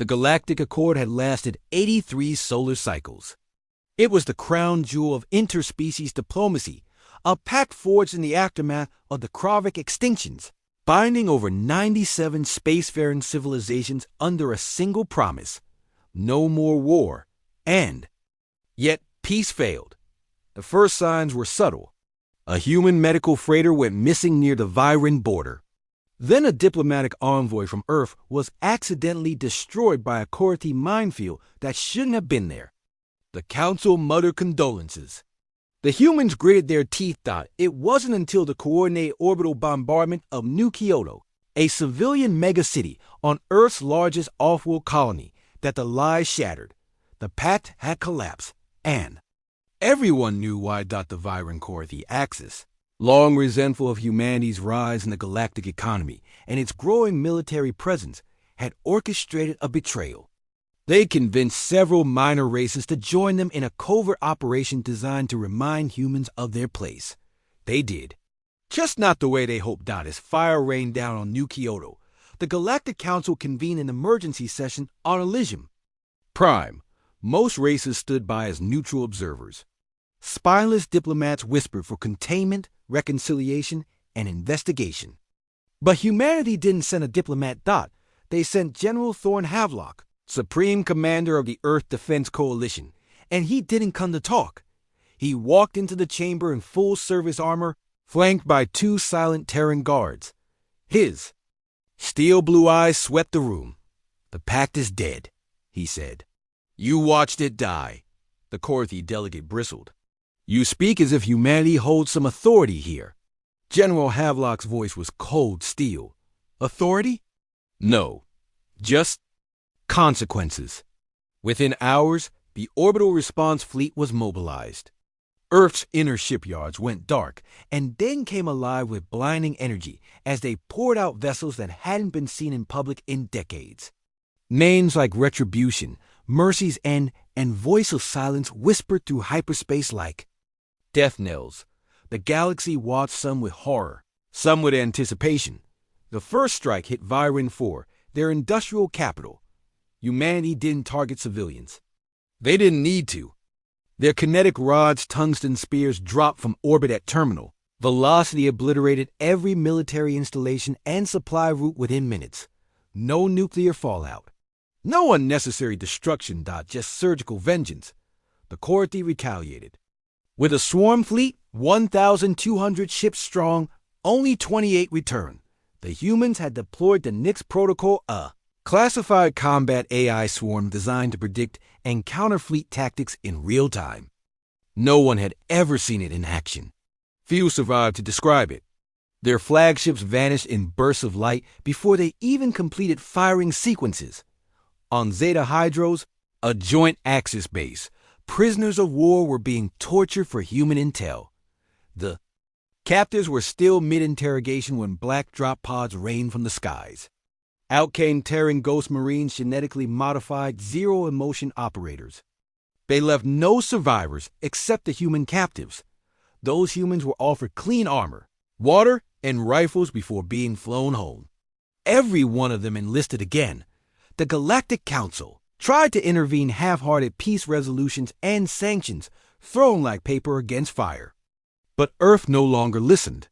The Galactic Accord had lasted 83 solar cycles. It was the crown jewel of interspecies diplomacy, a pact forged in the aftermath of the Kravic extinctions, binding over 97 spacefaring civilizations under a single promise: no more war, and yet peace failed. The first signs were subtle. A human medical freighter went missing near the Viren border. Then a diplomatic envoy from Earth was accidentally destroyed by a Korti minefield that shouldn't have been there. The Council muttered condolences. The humans gritted their teeth. It wasn't until the coordinated orbital bombardment of New Kyoto, a civilian megacity on Earth's largest off-world colony, that the lies shattered. The Pact had collapsed, and everyone knew why. The Viren Korti axis, long resentful of humanity's rise in the galactic economy and its growing military presence, had orchestrated a betrayal. They convinced several minor races to join them in a covert operation designed to remind humans of their place. They did. Just not the way they hoped. As fire rained down on New Kyoto, the Galactic Council convened an emergency session on Elysium Prime. Most races stood by as neutral observers. Spineless diplomats whispered for containment, reconciliation, and investigation. But humanity didn't send a diplomat. They sent General Thorne Havelock, Supreme Commander of the Earth Defense Coalition, and he didn't come to talk. He walked into the chamber in full service armor, flanked by 2 silent Terran guards. His steel blue eyes swept the room. "The Pact is dead," he said. "You watched it die." The Korti delegate bristled. "You speak as if humanity holds some authority here." General Havelock's voice was cold steel. "Authority? No. Just consequences." Within hours, the orbital response fleet was mobilized. Earth's inner shipyards went dark and then came alive with blinding energy as they poured out vessels that hadn't been seen in public in decades. Names like Retribution, Mercy's End, and Voice of Silence whispered through hyperspace like death knells. The galaxy watched, some with horror, some with anticipation. The first strike hit Viren 4, their industrial capital. Humanity didn't target civilians. They didn't need to. Their kinetic rods, tungsten spears dropped from orbit at terminal. Velocity obliterated every military installation and supply route within minutes. No nuclear fallout. No unnecessary destruction. Just surgical vengeance. The Korti retaliated. With a swarm fleet, 1,200 ships strong, only 28 returned. The humans had deployed the Nix Protocol, a classified combat AI swarm designed to predict and counter fleet tactics in real time. No one had ever seen it in action. Few survived to describe it. Their flagships vanished in bursts of light before they even completed firing sequences. On Zeta Hydros, a joint Axis base, prisoners of war were being tortured for human intel. The captives were still mid-interrogation when black drop pods rained from the skies. Out came Terran Ghost Marines, genetically modified zero-emotion operators. They left no survivors except the human captives. Those humans were offered clean armor, water, and rifles before being flown home. Every one of them enlisted again. The Galactic Council tried to intervene, half-hearted peace resolutions and sanctions thrown like paper against fire. But Earth no longer listened.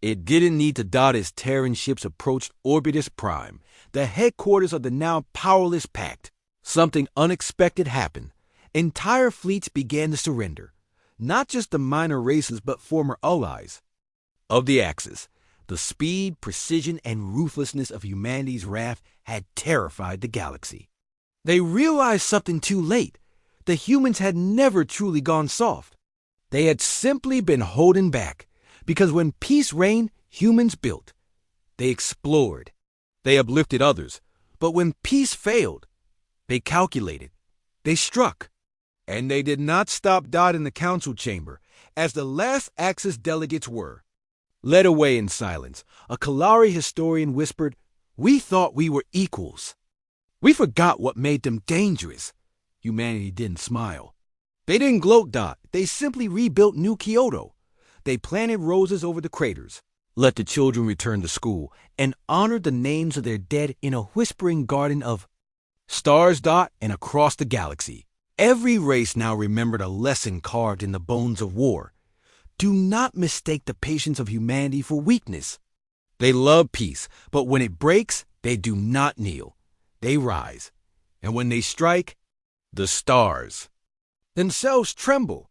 It didn't need to dot as Terran ships approached Orbitus Prime, the headquarters of the now powerless Pact. Something unexpected happened. Entire fleets began to surrender. Not just the minor races, but former allies of the Axis. The speed, precision, and ruthlessness of humanity's wrath had terrified the galaxy. They realized something too late. The humans had never truly gone soft. They had simply been holding back. Because when peace reigned, humans built. They explored. They uplifted others. But when peace failed, they calculated. They struck. And they did not stop in the council chamber, as the last Axis delegates were. Led away in silence, a Kalari historian whispered, "We thought we were equals. We forgot what made them dangerous." Humanity didn't smile. They didn't gloat. They simply rebuilt New Kyoto. They planted roses over the craters, let the children return to school, and honored the names of their dead in a whispering garden of Stars dot and across the galaxy. Every race now remembered a lesson carved in the bones of war. Do not mistake the patience of humanity for weakness. They love peace, but when it breaks, they do not kneel. They rise. And when they strike, the stars themselves tremble.